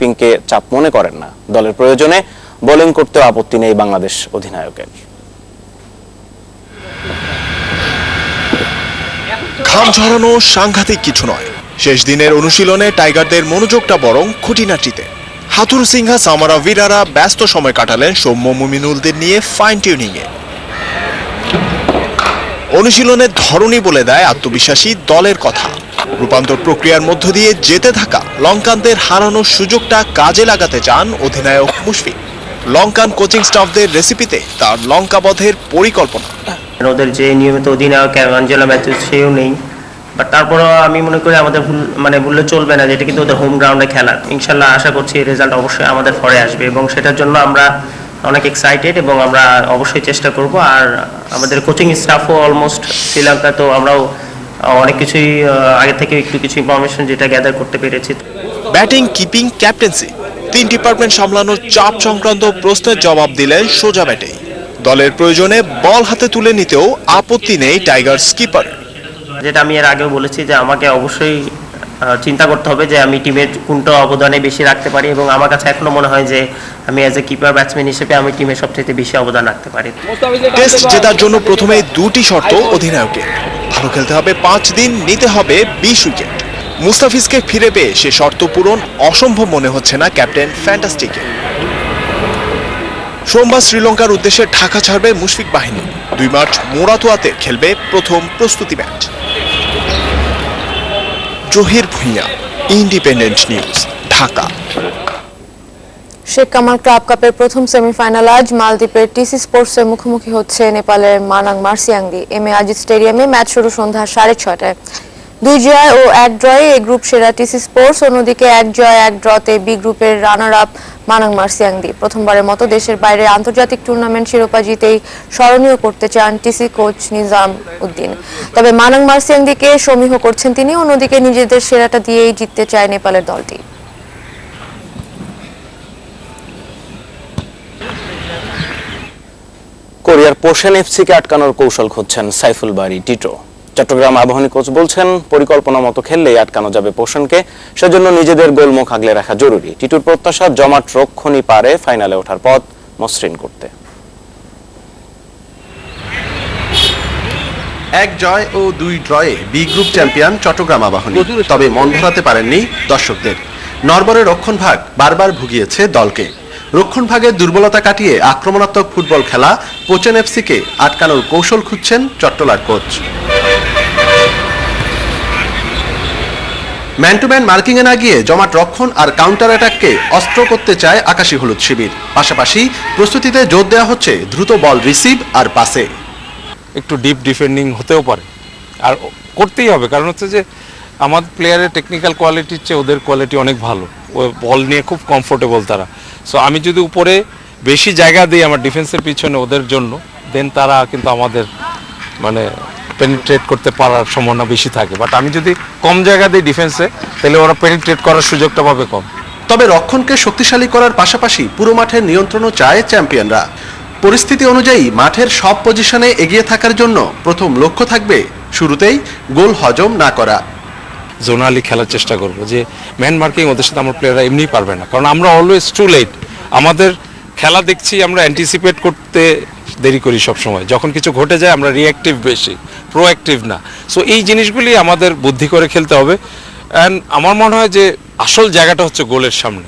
পিংকে চাপ মনে করেন না। দলের প্রয়োজনে বোলিং করতেও আপত্তি নেই বাংলাদেশ অধিনায়কের। ঘাম ঝরানো সাংঘাতিক কিছু নয়, শেষ দিনের অনুশীলনে টাইগারদের মনোযোগটা বরং খুঁটিনাটিতে। হাথুরু সিংহা, সামারাভিরারা ব্যস্ত সময় কাটালেন সৌম্য মুমিনুলদের নিয়ে ফাইন টিউনিংয়ে। অনুশীলনের ধরনই বলে দেয় আত্মবিশ্বাসী দলের কথা। রূপান্তর প্রক্রিয়ার মধ্য দিয়ে যেতে থাকা লঙ্কানদের হারানোর সুযোগটা কাজে লাগাতে চান অধিনায়ক মুশফিক। লঙ্কান কোচিং স্টাফদের রেসিপিতে তার লঙ্কা বধের পরিকল্পনা। ওদের যে নিয়মিত অধিনায়ক অ্যাঞ্জেলো ম্যাথিউস সেও নেই, বাট তারপরেও আমি মনে করি আমাদের ভুললে চলবে না, যেটা কিন্তু ওদের হোম গ্রাউন্ডে খেলা। ইনশাল্লাহ আশা করছি রেজাল্ট অবশ্যই আমাদের ফরে আসবে এবং সেটার জন্য আমরা অনেক এক্সাইটেড এবং আমরা অবশ্যই চেষ্টা করব। আর আমাদের কোচিং স্টাফও অলমোস্ট শ্রীলঙ্কা, তো আমরাও অনেক কিছুই আগে থেকে একটু কিছু ইনফরমেশন যেটা গ্যাদার করতে পেরেছি। ব্যাটিং, কিপিং, ক্যাপ্টেন্সি তিন ডিপার্টমেন্ট সামলানোর চাপ সংক্রান্ত প্রশ্নের জবাব দিলেন সোজা ব্যাটে। দলের প্রয়োজনে বল হাতে তুলে নিতেও আপত্তি নেই টাইগার স্কিপার। যেটা আমি এর আগেও বলেছি যে আমাকে অবশ্যই চিন্তা করতে হবে যে আমি টিমের কোনটা অবদানে বেশি রাখতে পারি, এবং আমার কাছে এখনো মনে হয় যে আমি অ্যাজ এ কিপার ব্যাটসম্যান হিসেবে আমি টিমের সবচেয়ে বেশি অবদান রাখতে পারি। টেস্ট জেতার জন্য প্রথমে দুটি শর্ত অধিনায়কের। ভালো খেলতে হবে 5 দিন, নিতে হবে 20 উইকেট। মুস্তাফিজকে ফিরে পেয়ে সে শর্ত পূরণ অসম্ভব মনে হচ্ছে না ক্যাপ্টেন ফ্যান্টাস্টিকে। সোমবার শ্রীলঙ্কার উদ্দেশ্যে ঢাকা ছাড়বে মুশফিক বাহিনী। 2 মার্চ মোরাতুয়াতে খেলবে প্রথম প্রস্তুতি match. Zahir Bhuiyan, independent news, Dhaka. Sheikh Kamal club কাপের প্রথম সেমিফাইনাল আজ মালদ্বীপের টিসি স্পোর্টসের মুখোমুখি হচ্ছে নেপালের মানাং মার্সিয়াংদি। এম এ আজিজ স্টেডিয়ামে ম্যাচ শুরু সন্ধ্যা 6:30টায়। 2 জয় ও 1 ড্রয়ে এ গ্রুপ সেরা টিসি স্পোর্টস, অন্যদিকে 1 জয় 1 ড্রতে বি গ্রুপের রানার আপ মানাং মার্সিয়াংদি। প্রথমবারের মতো দেশের বাইরে আন্তর্জাতিক টুর্নামেন্ট শিরোপা জিতেই স্মরণীয় করতে চান টিসি কোচ নিজাম উদ্দিন। তবে মানাং মার্সিয়াংদিকে সমীহ করছেন তিনি, অন্যদিকে নিজেদের সেরাটা দিয়েই জিততে চায় নেপালের দলটি। কোরিয়ার পোশেন এফসিকে আটকানোর কৌশল খুঁজছেন সাইফুল বারী টিটো। চট্টগ্রাম আবাহনী কোচ বলছেন, পরিকল্পনা মতো খেললেই আটকানো যাবে পোশেনকে, সেজন্য নিজেদের গোলমুখ আগলে রাখা জরুরি। টিটুর প্রত্যাশা জমাট রক্ষণই পারে ফাইনালে ওঠার পথ মসৃণ করতে। 1 জয় ও 2 ড্রয়ে B group champion Chattogram Abahani, তবে মন ভরাতে পারেননি দর্শকদের। নরবরের রক্ষণভাগ বারবার ভুগিয়েছে দলকে। রক্ষণভাগের দুর্বলতা কাটিয়ে আক্রমণাত্মক ফুটবল খেলা পোচেন এফসিকে আটকানোর কৌশল খুঁজছেন চট্টলার কোচ। ম্যান টু ম্যান মার্কিংয়ে না গিয়ে জমাট রক্ষণ আর কাউন্টার অ্যাটাককে অস্ত্র করতে চায় আকাশী হলুদ শিবির। পাশাপাশি প্রস্তুতিতে জোর দেওয়া হচ্ছে দ্রুত বল রিসিভ আর পাসে। একটু ডিপ ডিফেন্ডিং হতেও পারে, আর করতেই হবে, কারণ হচ্ছে যে আমাদের প্লেয়ারের টেকনিক্যাল কোয়ালিটির চেয়ে ওদের কোয়ালিটি অনেক ভালো। ও বল নিয়ে খুব কমফোর্টেবল তারা। সো আমি যদি উপরে বেশি জায়গা দিই আমার ডিফেন্সের পিছনে ওদের জন্য, দেন তারা কিন্তু আমাদের পেনিট্রেট করতে পারার সম্ভাবনা বেশি থাকে। বাট আমি যদি কম জায়গা দিই ডিফেন্সে, তাহলে ওরা পেনিট্রেট করার সুযোগটা পাবে কম। তবে রক্ষণকে শক্তিশালী করার পাশাপাশি পুরো মাঠের নিয়ন্ত্রণও চায় চ্যাম্পিয়নরা। পরিস্থিতি অনুযায়ী মাঠের সব পজিশনে এগিয়ে থাকার জন্য প্রথম লক্ষ্য থাকবে শুরুতেই গোল হজম না করা। জোনালি খেলার চেষ্টা করবো, যে ম্যান মার্কিং ওদের সাথে আমার প্লেয়াররা এমনিই পারবে না, কারণ আমরা অলওয়েজ টু লেট। আমাদের খেলা দেখছি আমরা অ্যান্টিসিপেট করতে দেরি করি সবসময়। যখন কিছু ঘটে যায় আমরা রিঅ্যাক্টিভ বেশি, প্রোঅ্যাক্টিভ না। সো এই জিনিসগুলি আমাদের বুদ্ধি করে খেলতে হবে। অ্যান্ড আমার মনে হয় যে আসল জায়গাটা হচ্ছে গোলের সামনে।